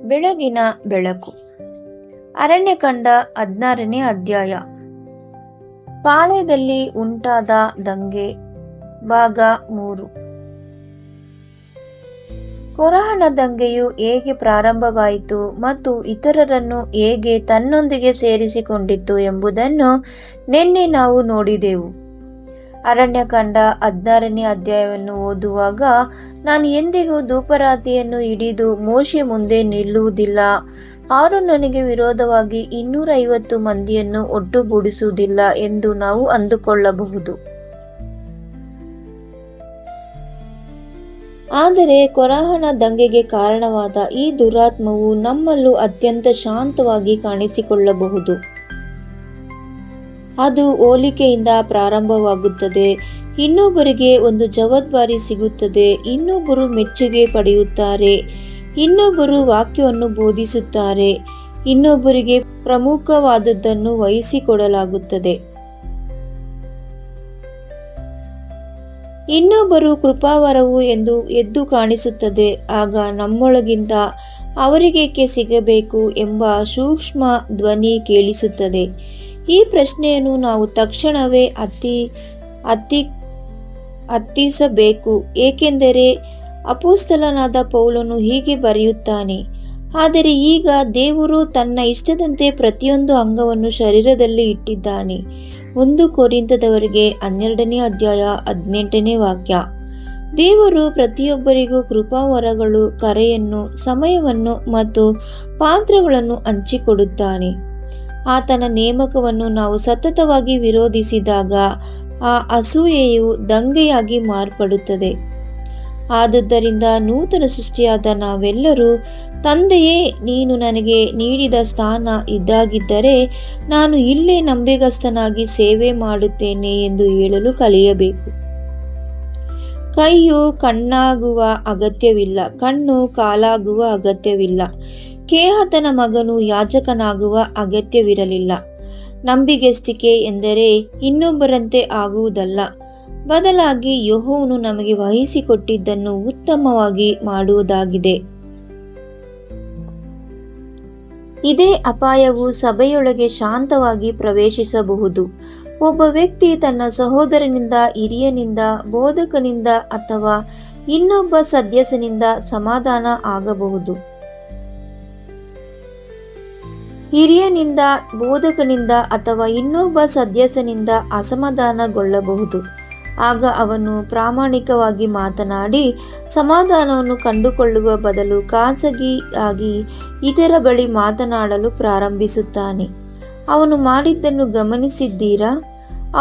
ಬೆಳಗಿನ ಬೆಳಕು. ಅರಣ್ಯಕಾಂಡ 16ನೇ ಅಧ್ಯಾಯ. ಪಾಳ್ಯದಲ್ಲಿ ಉಂಟಾದ ದಂಗೆ ಭಾಗ 3. ಕೊರಹನ ದಂಗೆಯು ಹೇಗೆ ಪ್ರಾರಂಭವಾಯಿತು ಮತ್ತು ಇತರರನ್ನು ಹೇಗೆ ತನ್ನೊಂದಿಗೆ ಸೇರಿಸಿಕೊಂಡಿತು ಎಂಬುದನ್ನು ನಿನ್ನೆ ನಾವು ನೋಡಿದೆವು. ಅರಣ್ಯಕಾಂಡ 16ನೇ ಅಧ್ಯಾಯವನ್ನು ಓದುವಾಗ, ನಾನು ಎಂದಿಗೂ ಧೂಪಾರತಿಯನ್ನು ಹಿಡಿದು ಮೋಶೆ ಮುಂದೆ ನಿಲ್ಲುವುದಿಲ್ಲ, ಆರೋನನಿಗೆ ವಿರೋಧವಾಗಿ 250 ಮಂದಿಯನ್ನು ಒಟ್ಟುಗೂಡಿಸುವುದಿಲ್ಲ ಎಂದು ನಾವು ಅಂದುಕೊಳ್ಳಬಹುದು. ಆದರೆ ಕೊರಹನ ದಂಗೆಗೆ ಕಾರಣವಾದ ಈ ದುರಾತ್ಮವು ನಮ್ಮಲ್ಲೂ ಅತ್ಯಂತ ಶಾಂತವಾಗಿ ಕಾಣಿಸಿಕೊಳ್ಳಬಹುದು. ಅದು ಹೋಲಿಕೆಯಿಂದ ಪ್ರಾರಂಭವಾಗುತ್ತದೆ, ಇನ್ನೊಬ್ಬರಿಗೆ ಒಂದು ಜವಾಬ್ದಾರಿ ಸಿಗುತ್ತದೆ, ಇನ್ನೊಬ್ಬರು ಮೆಚ್ಚುಗೆ ಪಡೆಯುತ್ತಾರೆ, ಇನ್ನೊಬ್ಬರು ವಾಕ್ಯವನ್ನು ಬೋಧಿಸುತ್ತಾರೆ, ಇನ್ನೊಬ್ಬರಿಗೆ ಪ್ರಮುಖವಾದದ್ದನ್ನು ವಹಿಸಿಕೊಡಲಾಗುತ್ತದೆ, ಇನ್ನೊಬ್ಬರು ಕೃಪಾವರವು ಎಂದು ಎದ್ದು ಕಾಣಿಸುತ್ತದೆ. ಆಗ ನಮ್ಮೊಳಗಿಂದ ಅವರಿಗೇಕೆ ಸಿಗಬೇಕು ಎಂಬ ಸೂಕ್ಷ್ಮ ಧ್ವನಿ ಕೇಳಿಸುತ್ತದೆ. ಈ ಪ್ರಶ್ನೆಯನ್ನು ನಾವು ತಕ್ಷಣವೇ ಹತ್ತಿಸಬೇಕು, ಏಕೆಂದರೆ ಅಪೊಸ್ತಲನಾದ ಪೌಲನು ಹೀಗೆ ಬರೆಯುತ್ತಾನೆ, ಆದರೆ ಈಗ ದೇವರು ತನ್ನ ಇಷ್ಟದಂತೆ ಪ್ರತಿಯೊಂದು ಅಂಗವನ್ನು ಶರೀರದಲ್ಲಿ ಇಟ್ಟಿದ್ದಾನೆ. 1 ಕೊರಿಂಥದವರಿಗೆ 12ನೇ ಅಧ್ಯಾಯ 18ನೇ ವಾಕ್ಯ. ದೇವರು ಪ್ರತಿಯೊಬ್ಬರಿಗೂ ಕೃಪಾವರಗಳು, ಕರೆಯನ್ನು, ಸಮಯವನ್ನು ಮತ್ತು ಪಾತ್ರಗಳನ್ನು ಹಂಚಿಕೊಡುತ್ತಾನೆ. ಆತನ ನೇಮಕವನ್ನು ನಾವು ಸತತವಾಗಿ ವಿರೋಧಿಸಿದಾಗ ಆ ಅಸೂಯೆಯು ದಂಗೆಯಾಗಿ ಮಾರ್ಪಡುತ್ತದೆ. ಆದುದರಿಂದ ನೂತನ ಸೃಷ್ಟಿಯಾದ ನಾವೆಲ್ಲರೂ, ತಂದೆಯೇ, ನೀನು ನನಗೆ ನೀಡಿದ ಸ್ಥಾನ ಇದಾಗಿದ್ದರೆ ನಾನು ಇಲ್ಲೇ ನಂಬಿಗಸ್ತನಾಗಿ ಸೇವೆ ಮಾಡುತ್ತೇನೆ ಎಂದು ಹೇಳಲು ಕಲಿಯಬೇಕು. ಕೈಯು ಕಣ್ಣಾಗುವ ಅಗತ್ಯವಿಲ್ಲ, ಕಣ್ಣು ಕಾಲಾಗುವ ಅಗತ್ಯವಿಲ್ಲ, ಕೇಹಾತನ ಮಗನು ಯಾಜಕನಾಗುವ ಅಗತ್ಯವಿರಲಿಲ್ಲ. ನಂಬಿಗಸ್ತಿಕೆ ಎಂದರೆ ಇನ್ನೊಬ್ಬರಂತೆ ಆಗುವುದಲ್ಲ, ಬದಲಾಗಿ ಯೆಹೋವನು ನಮಗೆ ವಹಿಸಿಕೊಟ್ಟಿದ್ದನ್ನು ಉತ್ತಮವಾಗಿ ಮಾಡುವುದಾಗಿದೆ. ಇದೇ ಅಪಾಯವು ಸಭೆಯೊಳಗೆ ಶಾಂತವಾಗಿ ಪ್ರವೇಶಿಸಬಹುದು. ಒಬ್ಬ ವ್ಯಕ್ತಿ ತನ್ನ ಸಹೋದರನಿಂದ, ಹಿರಿಯನಿಂದ, ಬೋಧಕನಿಂದ ಅಥವಾ ಇನ್ನೊಬ್ಬ ಸದಸ್ಯನಿಂದ ಸಮಾಧಾನ ಆಗಬಹುದು. ಹಿರಿಯನಿಂದ, ಬೋಧಕನಿಂದ ಅಥವಾ ಇನ್ನೊಬ್ಬ ಸದಸ್ಯನಿಂದ ಅಸಮಾಧಾನಗೊಳ್ಳಬಹುದು. ಆಗ ಅವನು ಪ್ರಾಮಾಣಿಕವಾಗಿ ಮಾತನಾಡಿ ಸಮಾಧಾನವನ್ನು ಕಂಡುಕೊಳ್ಳುವ ಬದಲು ಖಾಸಗಿಯಾಗಿ ಇತರ ಬಳಿ ಮಾತನಾಡಲು ಪ್ರಾರಂಭಿಸುತ್ತಾನೆ. ಅವನು ಮಾಡಿದ್ದನ್ನು ಗಮನಿಸಿದ್ದೀರಾ?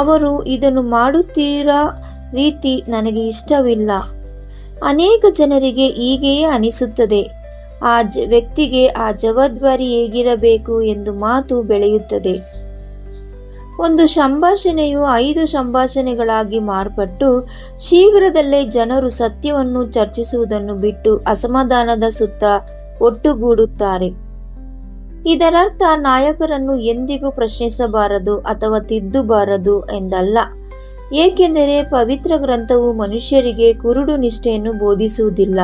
ಅವರು ಇದನ್ನು ಮಾಡುತ್ತಿರೋ ರೀತಿ ನನಗೆ ಇಷ್ಟವಿಲ್ಲ. ಅನೇಕ ಜನರಿಗೆ ಹೀಗೆಯೇ ಅನಿಸುತ್ತದೆ. ಆ ವ್ಯಕ್ತಿಗೆ ಆ ಜವಾಬ್ದಾರಿ ಹೇಗಿರಬೇಕು ಎಂದು ಮಾತು ಬೆಳೆಯುತ್ತದೆ. ಒಂದು ಸಂಭಾಷಣೆಯು 5 ಸಂಭಾಷಣೆಗಳಾಗಿ ಮಾರ್ಪಟ್ಟು ಶೀಘ್ರದಲ್ಲೇ ಜನರು ಸತ್ಯವನ್ನು ಚರ್ಚಿಸುವುದನ್ನು ಬಿಟ್ಟು ಅಸಮಾಧಾನದ ಸುತ್ತ ಒಟ್ಟುಗೂಡುತ್ತಾರೆ. ಇದರರ್ಥ ನಾಯಕರನ್ನು ಎಂದಿಗೂ ಪ್ರಶ್ನಿಸಬಾರದು ಅಥವಾ ತಿದ್ದಬಾರದು ಎಂದಲ್ಲ, ಏಕೆಂದರೆ ಪವಿತ್ರ ಗ್ರಂಥವು ಮನುಷ್ಯರಿಗೆ ಕುರುಡು ನಿಷ್ಠೆಯನ್ನು ಬೋಧಿಸುವುದಿಲ್ಲ.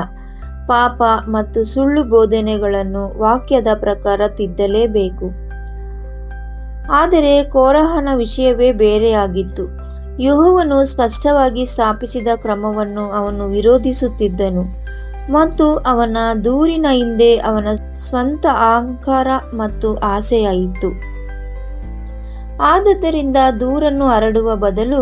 ಪಾಪ ಮತ್ತು ಸುಳ್ಳು ಬೋಧನೆಗಳನ್ನು ವಾಕ್ಯದ ಪ್ರಕಾರ ತಿದ್ದಲೇಬೇಕು. ಆದರೆ ಕೋರಹನ ವಿಷಯವೇ ಬೇರೆಯಾಗಿತ್ತು. ಯೆಹೋವನು ಸ್ಪಷ್ಟವಾಗಿ ಸ್ಥಾಪಿಸಿದ ಕ್ರಮವನ್ನು ಅವನು ವಿರೋಧಿಸುತ್ತಿದ್ದನು ಮತ್ತು ಅವನ ದೂರಿನ ಹಿಂದೆ ಅವನ ಸ್ವಂತ ಅಹಂಕಾರ ಮತ್ತು ಆಸೆಯಾಯಿತು. ಆದುದರಿಂದ ದೂರನ್ನು ಹರಡುವ ಬದಲು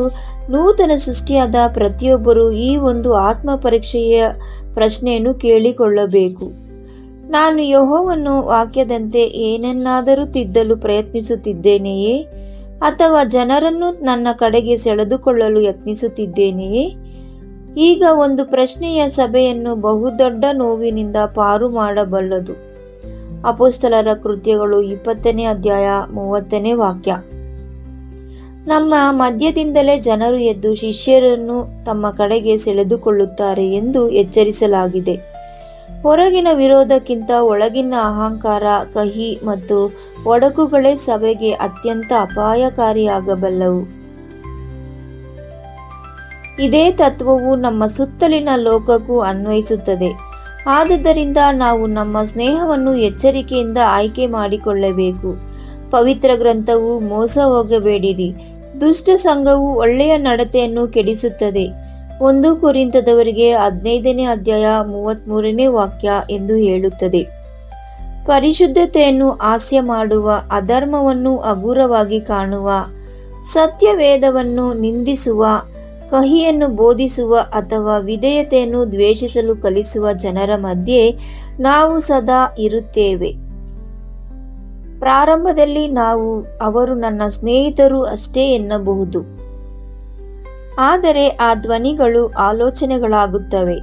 ನೂತನ ಸೃಷ್ಟಿಯಾದ ಪ್ರತಿಯೊಬ್ಬರೂ ಈ ಒಂದು ಆತ್ಮ ಪರೀಕ್ಷೆಯ ಪ್ರಶ್ನೆಯನ್ನು ಕೇಳಿಕೊಳ್ಳಬೇಕು. ನಾನು ಯೆಹೋವನ ವಾಕ್ಯದಂತೆ ಏನನ್ನಾದರೂ ತಿದ್ದಲು ಪ್ರಯತ್ನಿಸುತ್ತಿದ್ದೇನೆಯೇ? ಅಥವಾ ಜನರನ್ನು ನನ್ನ ಕಡೆಗೆ ಸೆಳೆದುಕೊಳ್ಳಲು ಯತ್ನಿಸುತ್ತಿದ್ದೇನೆಯೇ? ಈಗ ಒಂದು ಪ್ರಶ್ನೆಯ ಸಭೆಯನ್ನು ಬಹುದೊಡ್ಡ ನೋವಿನಿಂದ ಪಾರು ಮಾಡಬಲ್ಲದು. ಅಪೊಸ್ತಲರ ಕೃತ್ಯಗಳು 20ನೇ ಅಧ್ಯಾಯ 30ನೇ ವಾಕ್ಯ. ನಮ್ಮ ಮಧ್ಯದಿಂದಲೇ ಜನರು ಎದ್ದು ಶಿಷ್ಯರನ್ನು ತಮ್ಮ ಕಡೆಗೆ ಸೆಳೆದುಕೊಳ್ಳುತ್ತಾರೆ ಎಂದು ಎಚ್ಚರಿಸಲಾಗಿದೆ. ಹೊರಗಿನ ವಿರೋಧಕ್ಕಿಂತ ಒಳಗಿನ ಅಹಂಕಾರ, ಕಹಿ ಮತ್ತು ಒಡಕುಗಳೇ ಸಭೆಗೆ ಅತ್ಯಂತ ಅಪಾಯಕಾರಿಯಾಗಬಲ್ಲವು. ಇದೇ ತತ್ವವು ನಮ್ಮ ಸುತ್ತಲಿನ ಲೋಕಕ್ಕೂ ಅನ್ವಯಿಸುತ್ತದೆ. ಆದುದರಿಂದ ನಾವು ನಮ್ಮ ಸ್ನೇಹವನ್ನು ಎಚ್ಚರಿಕೆಯಿಂದ ಆಯ್ಕೆ ಮಾಡಿಕೊಳ್ಳಬೇಕು. ಪವಿತ್ರ ಗ್ರಂಥವು ಮೋಸ ಹೋಗಬೇಡಿರಿ, ದುಷ್ಟ ಸಂಘವು ಒಳ್ಳೆಯ ನಡತೆಯನ್ನು ಕೆಡಿಸುತ್ತದೆ. 1 ಕೊರಿಂಥದವರಿಗೆ 15ನೇ ಅಧ್ಯಾಯ 33ನೇ ವಾಕ್ಯ ಎಂದು ಹೇಳುತ್ತದೆ. ಪರಿಶುದ್ಧತೆಯನ್ನು ಹಾಸ್ಯ ಮಾಡುವ, ಅಧರ್ಮವನ್ನು ಹಗುರವಾಗಿ ಕಾಣುವ, ಸತ್ಯವೇದವನ್ನು ನಿಂದಿಸುವ, ಕಹಿಯನ್ನು ಬೋಧಿಸುವ ಅಥವಾ ವಿಧೇಯತೆಯನ್ನು ದ್ವೇಷಿಸಲು ಕಲಿಸುವ ಜನರ ಮಧ್ಯೆ ನಾವು ಸದಾ ಇರುತ್ತೇವೆ. ಪ್ರಾರಂಭದಲ್ಲಿ ನಾವು ಅವರು ನನ್ನ ಸ್ನೇಹಿತರು ಅಷ್ಟೇ ಎನ್ನಬಹುದು. ಆದರೆ ಆ ಧ್ವನಿಗಳು ಆಲೋಚನೆಗಳಾಗುತ್ತವೆ,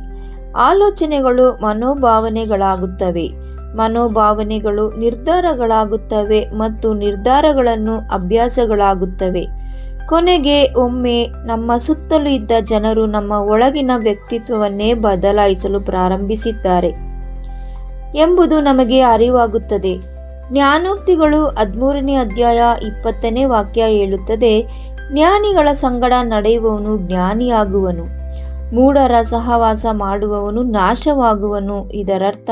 ಆಲೋಚನೆಗಳು ಮನೋಭಾವನೆಗಳಾಗುತ್ತವೆ, ಮನೋಭಾವನೆಗಳು ನಿರ್ಧಾರಗಳಾಗುತ್ತವೆ ಮತ್ತು ನಿರ್ಧಾರಗಳನ್ನು ಅಭ್ಯಾಸಗಳಾಗುತ್ತವೆ. ಕೊನೆಗೆ ಒಮ್ಮೆ ನಮ್ಮ ಸುತ್ತಲೂ ಇದ್ದ ಜನರು ನಮ್ಮ ಒಳಗಿನ ವ್ಯಕ್ತಿತ್ವವನ್ನೇ ಬದಲಾಯಿಸಲು ಪ್ರಾರಂಭಿಸಿದ್ದಾರೆ ಎಂಬುದು ನಮಗೆ ಅರಿವಾಗುತ್ತದೆ. ಜ್ಞಾನೋಕ್ತಿಗಳು 13ನೇ ಅಧ್ಯಾಯ 20ನೇ ವಾಕ್ಯ ಹೇಳುತ್ತದೆ, ಜ್ಞಾನಿಗಳ ಸಂಗಡ ನಡೆಯುವವನು ಜ್ಞಾನಿಯಾಗುವನು, ಮೂಢರ ಸಹವಾಸ ಮಾಡುವವನು ನಾಶವಾಗುವನು. ಇದರರ್ಥ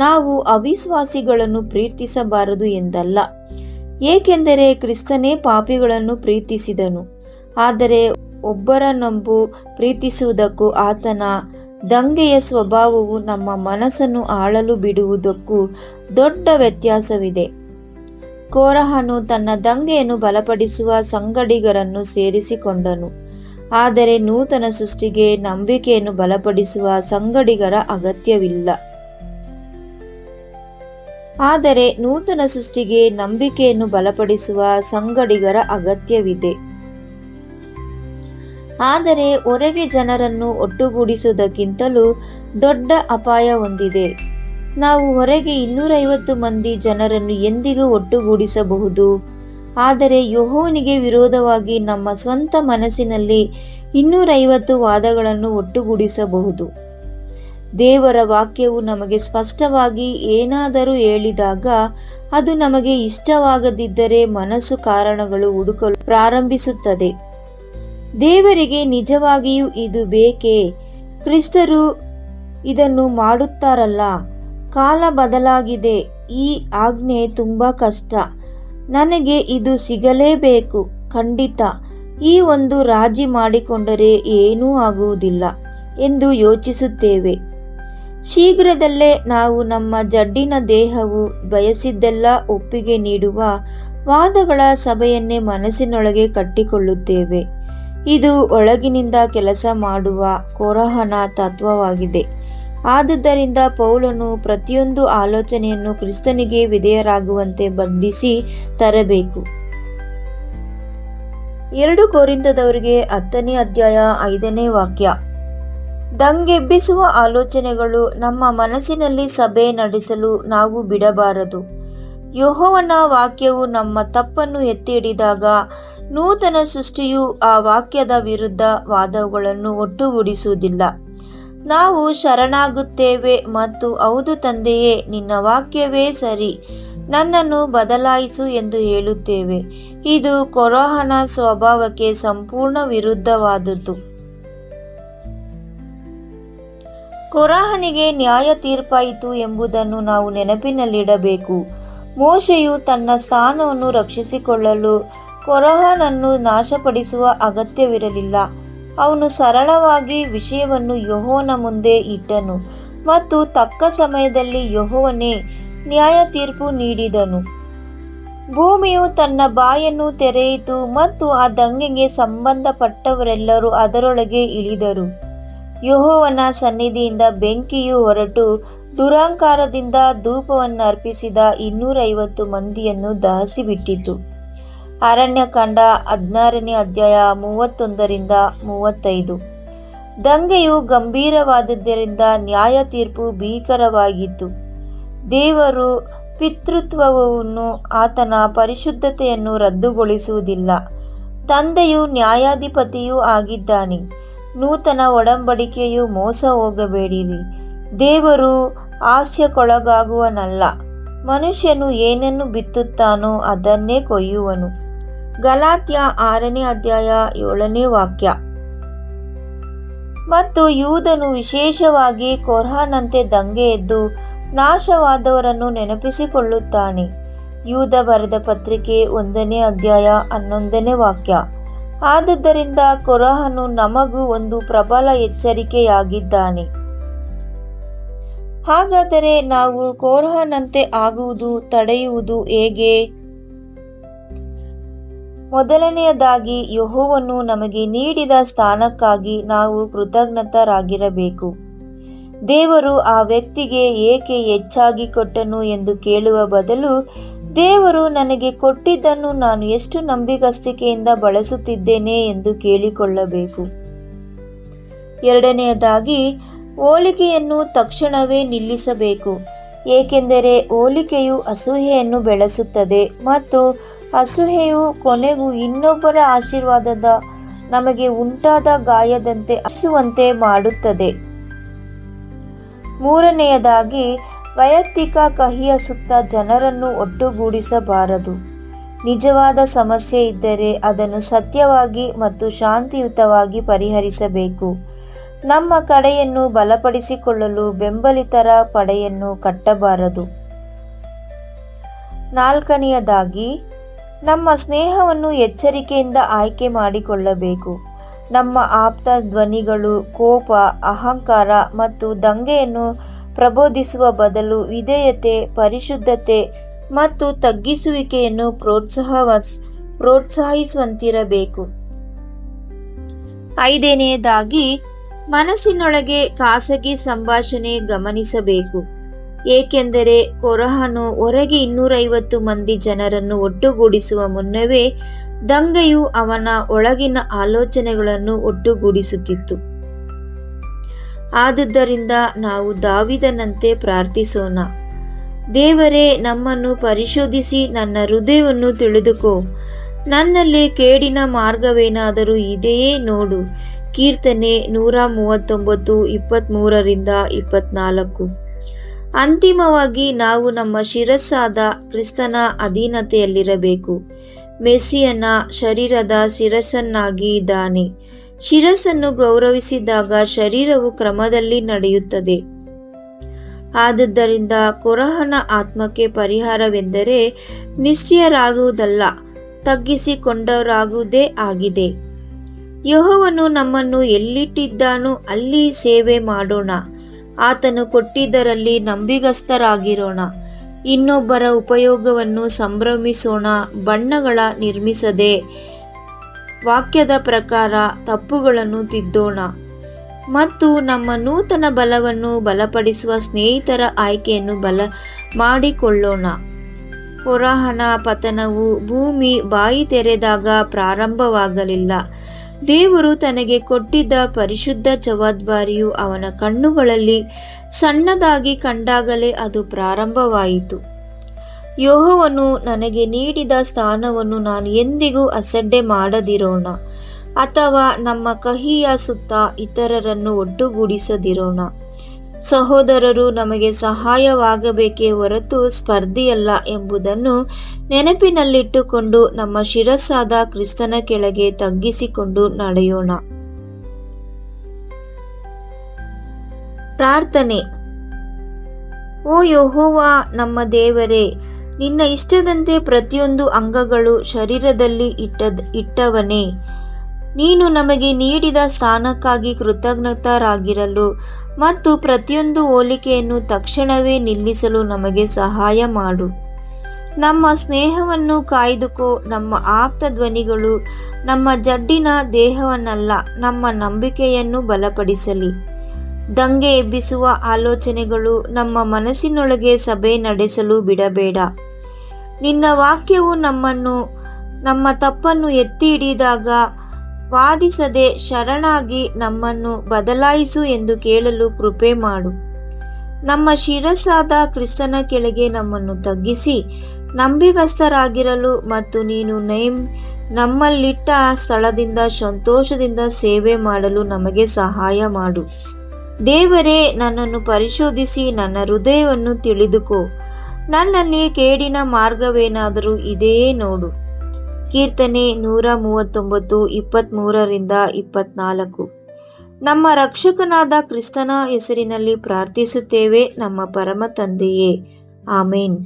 ನಾವು ಅವಿಶ್ವಾಸಿಗಳನ್ನು ಪ್ರೀತಿಸಬಾರದು ಎಂದಲ್ಲ, ಏಕೆಂದರೆ ಕ್ರಿಸ್ತನೇ ಪಾಪಿಗಳನ್ನು ಪ್ರೀತಿಸಿದನು. ಆದರೆ ಒಬ್ಬರನ್ನೊಬ್ಬ ಪ್ರೀತಿಸುವುದಕ್ಕೂ ಆತನ ದಂಗೆಯ ಸ್ವಭಾವವು ನಮ್ಮ ಮನಸ್ಸನ್ನು ಆಳಲು ಬಿಡುವುದಕ್ಕೂ ದೊಡ್ಡ ವ್ಯತ್ಯಾಸವಿದೆ. ಕೋರಹನು ತನ್ನ ದಂಗೆಯನ್ನು ಬಲಪಡಿಸುವ ಸಂಗಡಿಗರನ್ನು ಸೇರಿಸಿಕೊಂಡನು, ಆದರೆ ನೂತನ ಸೃಷ್ಟಿಗೆ ನಂಬಿಕೆಯನ್ನು ಬಲಪಡಿಸುವ ಸಂಗಡಿಗರ ಅಗತ್ಯವಿಲ್ಲ. ಆದರೆ ನೂತನ ಸೃಷ್ಟಿಗೆ ನಂಬಿಕೆಯನ್ನು ಬಲಪಡಿಸುವ ಸಂಗಡಿಗರ ಅಗತ್ಯವಿದೆ. ಆದರೆ ಹೊರಗೆ ಜನರನ್ನು ಒಟ್ಟುಗೂಡಿಸುವುದಕ್ಕಿಂತಲೂ ದೊಡ್ಡ ಅಪಾಯ ಹೊಂದಿದೆ. ನಾವು ಹೊರಗೆ 250 ಮಂದಿ ಜನರನ್ನು ಎಂದಿಗೂ ಒಟ್ಟುಗೂಡಿಸಬಹುದು, ಆದರೆ ಯೆಹೋವನಿಗೆ ವಿರೋಧವಾಗಿ ನಮ್ಮ ಸ್ವಂತ ಮನಸ್ಸಿನಲ್ಲಿ 250 ವಾದಗಳನ್ನು ಒಟ್ಟುಗೂಡಿಸಬಹುದು. ದೇವರ ವಾಕ್ಯವು ನಮಗೆ ಸ್ಪಷ್ಟವಾಗಿ ಏನಾದರೂ ಹೇಳಿದಾಗ ಅದು ನಮಗೆ ಇಷ್ಟವಾಗದಿದ್ದರೆ ಮನಸ್ಸು ಕಾರಣಗಳು ಹುಡುಕಲು ಪ್ರಾರಂಭಿಸುತ್ತದೆ. ದೇವರಿಗೆ ನಿಜವಾಗಿಯೂ ಇದು ಬೇಕೇ? ಕ್ರಿಸ್ತರು ಇದನ್ನು ಮಾಡುತ್ತಾರಲ್ಲ? ಕಾಲ ಬದಲಾಗಿದೆ, ಈ ಆಜ್ಞೆ ತುಂಬಾ ಕಷ್ಟ, ನನಗೆ ಇದು ಸಿಗಲೇಬೇಕು, ಖಂಡಿತ ಈ ಒಂದು ರಾಜಿ ಮಾಡಿಕೊಂಡರೆ ಏನೂ ಆಗುವುದಿಲ್ಲ ಎಂದು ಯೋಚಿಸುತ್ತೇವೆ. ಶೀಘ್ರದಲ್ಲೇ ನಾವು ನಮ್ಮ ಜಡ್ಡಿನ ದೇಹವು ಬಯಸಿದ್ದೆಲ್ಲ ಒಪ್ಪಿಗೆ ನೀಡುವ ವಾದಗಳ ಸಭೆಯನ್ನೇ ಮನಸ್ಸಿನೊಳಗೆ ಕಟ್ಟಿಕೊಳ್ಳುತ್ತೇವೆ. ಇದು ಒಳಗಿನಿಂದ ಕೆಲಸ ಮಾಡುವ ಕೋರಹನ ತತ್ವವಾಗಿದೆ. ಆದುದರಿಂದ ಪೌಲನು ಪ್ರತಿಯೊಂದು ಆಲೋಚನೆಯನ್ನು ಕ್ರಿಸ್ತನಿಗೆ ವಿಧೇಯರಾಗುವಂತೆ ಬಂಧಿಸಿ ತರಬೇಕು. 2 ಕೊರಿಂಥದವರಿಗೆ 10ನೇ ಅಧ್ಯಾಯ 5ನೇ ವಾಕ್ಯ. ದಂಗೆಬ್ಬಿಸುವ ಆಲೋಚನೆಗಳು ನಮ್ಮ ಮನಸ್ಸಿನಲ್ಲಿ ಸಭೆ ನಡೆಸಲು ನಾವು ಬಿಡಬಾರದು. ಯೆಹೋವನ ವಾಕ್ಯವು ನಮ್ಮ ತಪ್ಪನ್ನು ಎತ್ತಿ ಹಿಡಿದಾಗ ನೂತನ ಸೃಷ್ಟಿಯು ಆ ವಾಕ್ಯದ ವಿರುದ್ಧ ವಾದಗಳನ್ನು ಒಟ್ಟುಗೂಡಿಸುವುದಿಲ್ಲ. ನಾವು ಶರಣಾಗುತ್ತೇವೆ ಮತ್ತು ಹೌದು ತಂದೆಯೇ, ನಿನ್ನ ವಾಕ್ಯವೇ ಸರಿ, ನನ್ನನ್ನು ಬದಲಾಯಿಸು ಎಂದು ಹೇಳುತ್ತೇವೆ. ಇದು ಕೋರಹನ ಸ್ವಭಾವಕ್ಕೆ ಸಂಪೂರ್ಣ ವಿರುದ್ಧವಾದದ್ದು. ಕೋರಹನಿಗೆ ನ್ಯಾಯ ತೀರ್ಪಾಯಿತು ಎಂಬುದನ್ನು ನಾವು ನೆನಪಿನಲ್ಲಿಡಬೇಕು. ಮೋಶೆಯು ತನ್ನ ಸ್ಥಾನವನ್ನು ರಕ್ಷಿಸಿಕೊಳ್ಳಲು ಕೋರಹನನ್ನು ನಾಶಪಡಿಸುವ ಅಗತ್ಯವಿರಲಿಲ್ಲ. ಅವನು ಸರಳವಾಗಿ ವಿಷಯವನ್ನು ಯೆಹೋವನ ಮುಂದೆ ಇಟ್ಟನು ಮತ್ತು ತಕ್ಕ ಸಮಯದಲ್ಲಿ ಯೆಹೋವನೇ ನ್ಯಾಯ ತೀರ್ಪು ನೀಡಿದನು. ಭೂಮಿಯು ತನ್ನ ಬಾಯನ್ನು ತೆರೆಯಿತು ಮತ್ತು ಆ ದಂಗೆಗೆ ಸಂಬಂಧಪಟ್ಟವರೆಲ್ಲರೂ ಅದರೊಳಗೆ ಇಳಿದರು. ಯೆಹೋವನ ಸನ್ನಿಧಿಯಿಂದ ಬೆಂಕಿಯು ಹೊರಟು ದುರಹಂಕಾರದಿಂದ ಧೂಪವನ್ನು ಅರ್ಪಿಸಿದ 250 ಮಂದಿಯನ್ನು ದಹಿಸಿಬಿಟ್ಟಿತು. ಅರಣ್ಯಕಾಂಡ 16ನೇ ಅಧ್ಯಾಯ 31ರಿಂದ 35. ದಂಗೆಯು ಗಂಭೀರವಾದುದರಿಂದ ನ್ಯಾಯ ತೀರ್ಪು ಭೀಕರವಾಗಿತ್ತು. ದೇವರು ಪಿತೃತ್ವವನ್ನು, ಆತನ ಪರಿಶುದ್ಧತೆಯನ್ನು ರದ್ದುಗೊಳಿಸುವುದಿಲ್ಲ. ತಂದೆಯು ನ್ಯಾಯಾಧಿಪತಿಯೂ ಆಗಿದ್ದಾನೆ. ನೂತನ ಒಡಂಬಡಿಕೆಯು ಮೋಸ ಹೋಗಬೇಡಿರಿ. ದೇವರು ಹಾಸ್ಯಕ್ಕೊಳಗಾಗುವನಲ್ಲ. ಮನುಷ್ಯನು ಏನನ್ನು ಬಿತ್ತುತ್ತಾನೋ ಅದನ್ನೇ ಕೊಯ್ಯುವನು. ಗಲಾತ್ಯ 6ನೇ ಅಧ್ಯಾಯ 7ನೇ ವಾಕ್ಯ. ಮತ್ತು ಯೂದನು ವಿಶೇಷವಾಗಿ ಕೊರಹನಂತೆ ದಂಗೆ ಎದ್ದು ನಾಶವಾದವರನ್ನು ನೆನಪಿಸಿಕೊಳ್ಳುತ್ತಾನೆ. ಯೂದ ಬರೆದ ಪತ್ರಿಕೆ 1ನೇ ಅಧ್ಯಾಯ 11ನೇ ವಾಕ್ಯ. ಆದುದರಿಂದ ಕೊರಹನು ನಮಗೂ ಒಂದು ಪ್ರಬಲ ಎಚ್ಚರಿಕೆಯಾಗಿದ್ದಾನೆ. ಹಾಗಾದರೆ ನಾವು ಕೊರಹನಂತೆ ಆಗುವುದು ತಡೆಯುವುದು ಹೇಗೆ? ಮೊದಲನೆಯದಾಗಿ, ಯೆಹೋವನು ನಮಗೆ ನೀಡಿದ ಸ್ಥಾನಕ್ಕಾಗಿ ನಾವು ಕೃತಜ್ಞರಾಗಿರಬೇಕು. ದೇವರು ಆ ವ್ಯಕ್ತಿಗೆ ಏಕೆ ಹೆಚ್ಚಾಗಿ ಕೊಟ್ಟನು ಎಂದು ಕೇಳುವ ಬದಲು, ದೇವರು ನನಗೆ ಕೊಟ್ಟಿದ್ದನ್ನು ನಾನು ಎಷ್ಟು ನಂಬಿಗಸ್ತಿಕೆಯಿಂದ ಬಳಸುತ್ತಿದ್ದೇನೆ ಎಂದು ಕೇಳಿಕೊಳ್ಳಬೇಕು. ಎರಡನೆಯದಾಗಿ, ಹೋಲಿಕೆಯನ್ನು ತಕ್ಷಣವೇ ನಿಲ್ಲಿಸಬೇಕು. ಏಕೆಂದರೆ ಹೋಲಿಕೆಯು ಅಸೂಯೆಯನ್ನು ಬೆಳೆಸುತ್ತದೆ ಮತ್ತು ಅಸೂಯೆಯು ಕೊನೆಗೂ ಇನ್ನೊಬ್ಬರ ಆಶೀರ್ವಾದದ ನಮಗೆ ಉಂಟಾದ ಗಾಯದಂತೆ ಹಸುವಂತೆ ಮಾಡುತ್ತದೆ. ಮೂರನೆಯದಾಗಿ, ವೈಯಕ್ತಿಕ ಕಹಿಯ ಸುತ್ತ ಜನರನ್ನು ಒಟ್ಟುಗೂಡಿಸಬಾರದು. ನಿಜವಾದ ಸಮಸ್ಯೆ ಇದ್ದರೆ ಅದನ್ನು ಸತ್ಯವಾಗಿ ಮತ್ತು ಶಾಂತಿಯುತವಾಗಿ ಪರಿಹರಿಸಬೇಕು. ನಮ್ಮ ಕಡೆಯನ್ನು ಬಲಪಡಿಸಿಕೊಳ್ಳಲು ಬೆಂಬಲಿತರ ಪಡೆಯನ್ನು ಕಟ್ಟಬಾರದು. ನಾಲ್ಕನೆಯದಾಗಿ, ನಮ್ಮ ಸ್ನೇಹವನ್ನು ಎಚ್ಚರಿಕೆಯಿಂದ ಆಯ್ಕೆ ಮಾಡಿಕೊಳ್ಳಬೇಕು. ನಮ್ಮ ಆಪ್ತ ಧ್ವನಿಗಳು ಕೋಪ, ಅಹಂಕಾರ ಮತ್ತು ದಂಗೆಯನ್ನು ಪ್ರಬೋಧಿಸುವ ಬದಲು ವಿಧೇಯತೆ, ಪರಿಶುದ್ಧತೆ ಮತ್ತು ತಗ್ಗಿಸುವಿಕೆಯನ್ನು ಪ್ರೋತ್ಸಾಹಿಸುವಂತಿರಬೇಕು. ಐದನೆಯದಾಗಿ, ಮನಸ್ಸಿನೊಳಗೆ ಖಾಸಗಿ ಸಂಭಾಷಣೆ ಗಮನಿಸಬೇಕು. ಏಕೆಂದರೆ ಕೊರಹನು ಹೊರಗೆ 250 ಮಂದಿ ಜನರನ್ನು ಒಟ್ಟುಗೂಡಿಸುವ ಮುನ್ನವೇ ದಂಗೆಯು ಅವನ ಒಳಗಿನ ಆಲೋಚನೆಗಳನ್ನು ಒಟ್ಟುಗೂಡಿಸುತ್ತಿತ್ತು. ಆದುದರಿಂದ ನಾವು ದಾವೀದನಂತೆ ಪ್ರಾರ್ಥಿಸೋಣ. ದೇವರೇ, ನಮ್ಮನ್ನು ಪರಿಶೋಧಿಸಿ ನನ್ನ ಹೃದಯವನ್ನು ತಿಳಿದುಕೋ. ನನ್ನಲ್ಲಿ ಕೇಡಿನ ಮಾರ್ಗವೇನಾದರೂ ಇದೆಯೇ ನೋಡು. ಕೀರ್ತನೆ 139 23-24. ಅಂತಿಮವಾಗಿ, ನಾವು ನಮ್ಮ ಶಿರಸ್ಸಾದ ಕ್ರಿಸ್ತನ ಅಧೀನತೆಯಲ್ಲಿರಬೇಕು. ಮೆಸ್ಸಿಯನ ಶರೀರದ ಶಿರಸ್ಸನ್ನಾಗಿ ಇದ್ದಾನೆ. ಶಿರಸ್ಸನ್ನು ಗೌರವಿಸಿದಾಗ ಶರೀರವು ಕ್ರಮದಲ್ಲಿ ನಡೆಯುತ್ತದೆ. ಆದುದರಿಂದ ಕೊರಹನ ಆತ್ಮಕ್ಕೆ ಪರಿಹಾರವೆಂದರೆ ನಿಷ್ಕ್ರಿಯರಾಗುವುದಲ್ಲ, ತಗ್ಗಿಸಿಕೊಂಡವರಾಗುವುದೇ ಆಗಿದೆ. ಯೆಹೋವನು ನಮ್ಮನ್ನು ಎಲ್ಲಿಟ್ಟಿದ್ದಾನೋ ಅಲ್ಲಿ ಸೇವೆ ಮಾಡೋಣ. ಆತನು ಕೊಟ್ಟಿದ್ದರಲ್ಲಿ ನಂಬಿಗಸ್ತರಾಗಿರೋಣ. ಇನ್ನೊಬ್ಬರ ಉಪಯೋಗವನ್ನು ಸಂಭ್ರಮಿಸೋಣ. ಬಣ್ಣಗಳ ನಿರ್ಮಿಸದೆ ವಾಕ್ಯದ ಪ್ರಕಾರ ತಪ್ಪುಗಳನ್ನು ತಿದ್ದೋಣ ಮತ್ತು ನಮ್ಮ ನೂತನ ಬಲವನ್ನು ಬಲಪಡಿಸುವ ಸ್ನೇಹಿತರ ಆಯ್ಕೆಯನ್ನು ಬಲ ಮಾಡಿಕೊಳ್ಳೋಣ. ಕೊರಹನ ಪತನವು ಭೂಮಿ ಬಾಯಿ ತೆರೆದಾಗ ಪ್ರಾರಂಭವಾಗಲಿಲ್ಲ. ದೇವರು ತನಗೆ ಕೊಟ್ಟಿದ್ದ ಪರಿಶುದ್ಧ ಜವಾಬ್ದಾರಿಯು ಅವನ ಕಣ್ಣುಗಳಲ್ಲಿ ಸಣ್ಣದಾಗಿ ಕಂಡಾಗಲೇ ಅದು ಪ್ರಾರಂಭವಾಯಿತು. ಯೆಹೋವನು ನನಗೆ ನೀಡಿದ ಸ್ಥಾನವನ್ನು ನಾನು ಎಂದಿಗೂ ಅಸಡ್ಡೆ ಮಾಡದಿರೋಣ, ಅಥವಾ ನಮ್ಮ ಕಹಿಯ ಸುತ್ತ ಇತರರನ್ನು ಒಟ್ಟುಗೂಡಿಸದಿರೋಣ. ಸಹೋದರರು ನಮಗೆ ಸಹಾಯವಾಗಬೇಕೇ ಹೊರತು ಸ್ಪರ್ಧೆಯಲ್ಲ ಎಂಬುದನ್ನು ನೆನಪಿನಲ್ಲಿಟ್ಟುಕೊಂಡು ನಮ್ಮ ಶಿರಸ್ಸಾದ ಕ್ರಿಸ್ತನ ಕೆಳಗೆ ತಗ್ಗಿಸಿಕೊಂಡು ನಡೆಯೋಣ. ಪ್ರಾರ್ಥನೆ. ಓ ಯೆಹೋವ ನಮ್ಮ ದೇವರೇ, ನಿನ್ನ ಇಷ್ಟದಂತೆ ಪ್ರತಿಯೊಂದು ಅಂಗಗಳು ಶರೀರದಲ್ಲಿ ಇಟ್ಟವನೇ, ನೀನು ನಮಗೆ ನೀಡಿದ ಸ್ಥಾನಕ್ಕಾಗಿ ಕೃತಜ್ಞರಾಗಿರಲು ಮತ್ತು ಪ್ರತಿಯೊಂದು ಹೋಲಿಕೆಯನ್ನು ತಕ್ಷಣವೇ ನಿಲ್ಲಿಸಲು ನಮಗೆ ಸಹಾಯ ಮಾಡು. ನಮ್ಮ ಸ್ನೇಹವನ್ನು ಕಾಯ್ದುಕೋ. ನಮ್ಮ ಆಪ್ತ ಧ್ವನಿಗಳು ನಮ್ಮ ಜಡ್ಡಿನ ದೇಹವನ್ನಲ್ಲ, ನಮ್ಮ ನಂಬಿಕೆಯನ್ನು ಬಲಪಡಿಸಲಿ. ದಂಗೆ ಎಬ್ಬಿಸುವ ಆಲೋಚನೆಗಳು ನಮ್ಮ ಮನಸ್ಸಿನೊಳಗೆ ಸಭೆ ನಡೆಸಲು ಬಿಡಬೇಡ. ನಿನ್ನ ವಾಕ್ಯವು ನಮ್ಮ ತಪ್ಪನ್ನು ಎತ್ತಿ ಹಿಡಿದಾಗ ವಾದಿಸದೆ ಶರಣಾಗಿ ನಮ್ಮನ್ನು ಬದಲಾಯಿಸು ಎಂದು ಕೇಳಲು ಕೃಪೆ ಮಾಡು. ನಮ್ಮ ಶಿರಸ್ಸಾದ ಕ್ರಿಸ್ತನ ಕೆಳಗೆ ನಮ್ಮನ್ನು ತಗ್ಗಿಸಿ ನಂಬಿಗಸ್ತರಾಗಿರಲು ಮತ್ತು ನೀನು ನಮ್ಮಲ್ಲಿಟ್ಟ ಸ್ಥಳದಿಂದ ಸಂತೋಷದಿಂದ ಸೇವೆ ಮಾಡಲು ನಮಗೆ ಸಹಾಯ ಮಾಡು. ದೇವರೇ, ನನ್ನನ್ನು ಪರಿಶೋಧಿಸಿ ನನ್ನ ಹೃದಯವನ್ನು ತಿಳಿದುಕೋ. ನನ್ನಲ್ಲಿ ಕೇಡಿನ ಮಾರ್ಗವೇನಾದರೂ ಇದೆಯೇ ನೋಡು. ಕೀರ್ತನೆ 139 23-24. ನಮ್ಮ ರಕ್ಷಕನಾದ ಕ್ರಿಸ್ತನ ಹೆಸರಿನಲ್ಲಿ ಪ್ರಾರ್ಥಿಸುತ್ತೇವೆ ನಮ್ಮ ಪರಮ ತಂದೆಯೇ. ಆಮೇನ್.